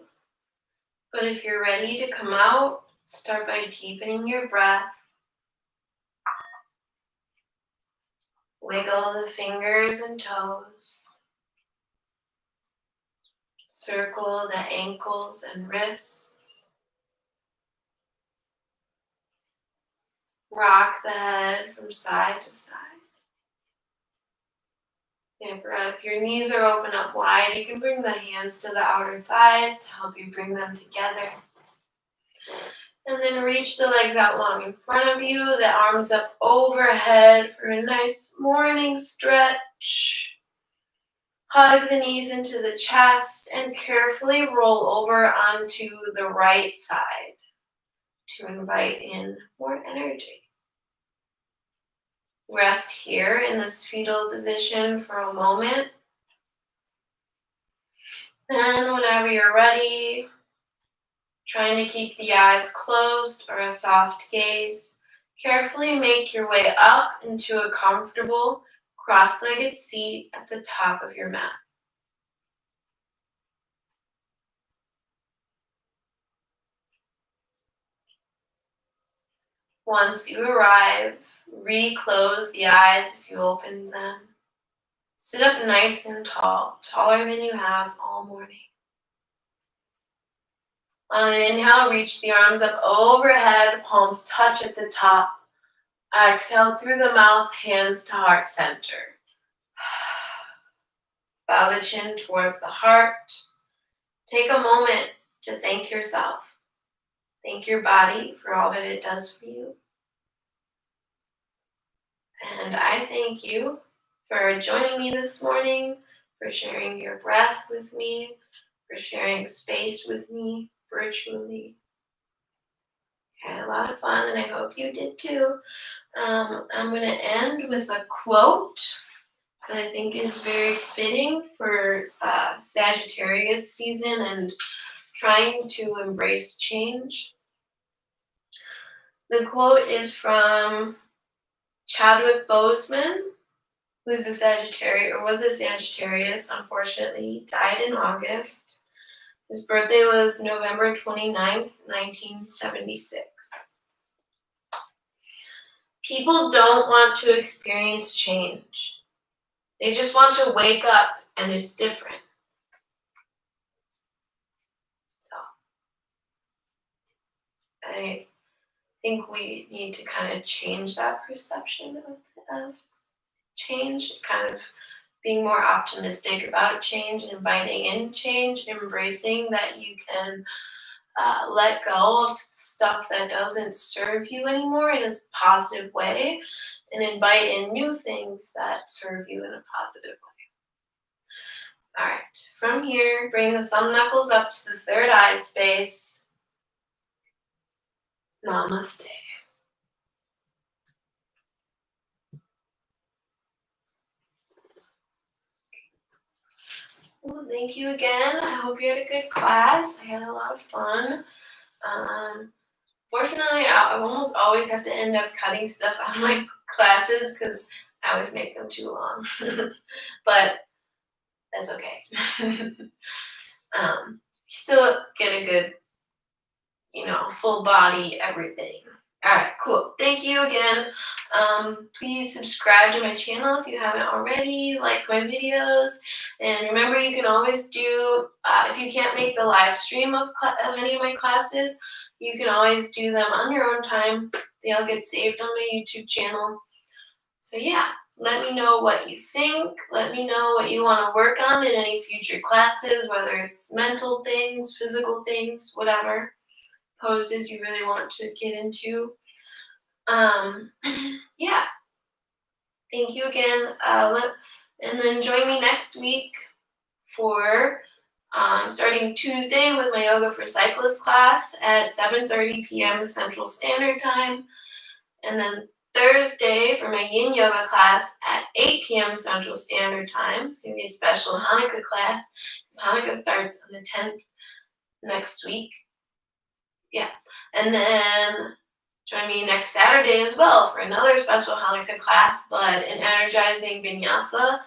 But if you're ready to come out, start by deepening your breath. Wiggle the fingers and toes. Circle the ankles and wrists. Rock the head from side to side. And I forgot, if your knees are open up wide, you can bring the hands to the outer thighs to help you bring them together. And then reach the legs out long in front of you, the arms up overhead for a nice morning stretch. Hug the knees into the chest and carefully roll over onto the right side to invite in more energy. Rest here in this fetal position for a moment. Then whenever you're ready, trying to keep the eyes closed or a soft gaze, carefully make your way up into a comfortable cross-legged seat at the top of your mat. Once you arrive, reclose the eyes if you opened them. Sit up nice and tall, taller than you have all morning. On an inhale, reach the arms up overhead, palms touch at the top. Exhale through the mouth, hands to heart center. Bow the chin towards the heart. Take a moment to thank yourself. Thank your body for all that it does for you. And I thank you for joining me this morning, for sharing your breath with me, for sharing space with me virtually. I had a lot of fun, and I hope you did too. I'm going to end with a quote that I think is very fitting for Sagittarius season and trying to embrace change. The quote is from Chadwick Boseman, who's a Sagittarius, or was a Sagittarius. Unfortunately, he died in August. His birthday was November 29th, 1976. People don't want to experience change. They just want to wake up and it's different. So I think we need to kind of change that perception of change, kind of being more optimistic about change, inviting in change, embracing that you can let go of stuff that doesn't serve you anymore in a positive way, and invite in new things that serve you in a positive way. All right, from here, bring the thumb knuckles up to the third eye space. Namaste. Well, thank you again. I hope you had a good class. I had a lot of fun. Fortunately, I almost always have to end up cutting stuff out of my classes because I always make them too long. But that's okay. Still get a good, full body, everything. All right, cool. Thank you again. Please subscribe to my channel if you haven't already. Like my videos. And remember, you can always do, if you can't make the live stream of any of my classes, you can always do them on your own time. They all get saved on my YouTube channel. So yeah, let me know what you think. Let me know what you want to work on in any future classes, whether it's mental things, physical things, whatever poses you really want to get into. Yeah. Thank you again. And then join me next week for starting Tuesday with my Yoga for Cyclists class at 7:30 p.m. Central Standard Time. And then Thursday for my Yin Yoga class at 8 p.m. Central Standard Time. It's going to be a special Hanukkah class because Hanukkah starts on the 10th next week. Yeah. And then join me next Saturday as well for another special Hanukkah class, but an Energizing Vinyasa.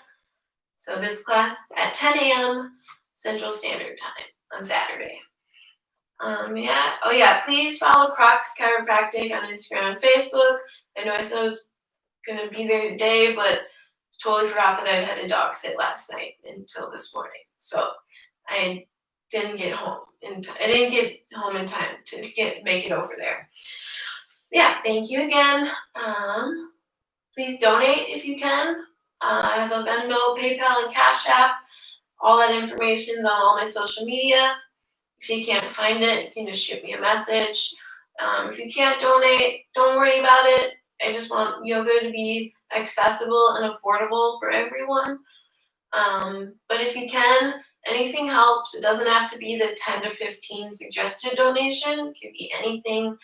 So this class at 10 a.m. Central Standard Time on Saturday. Yeah. Oh yeah, please follow Crocs Chiropractic on Instagram and Facebook. I know I said I was going to be there today, but totally forgot that I had a dog sit last night until this morning. So I didn't get home in time to make it over there. Yeah, thank you again. Please donate if you can. I have a Venmo, PayPal, and Cash App. All that information is on all my social media. If you can't find it, you can just shoot me a message. If you can't donate, don't worry about it. I just want yoga to be accessible and affordable for everyone. But if you can, anything helps. It doesn't have to be the 10 to 15 suggested donation. It could be anything.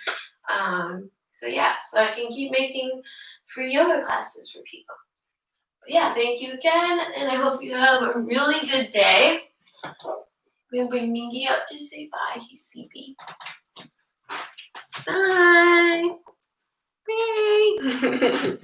So I can keep making free yoga classes for people. But yeah, thank you again, and I hope you have a really good day. I'm gonna bring Mingy up to say bye. He's sleepy. Bye. Bye.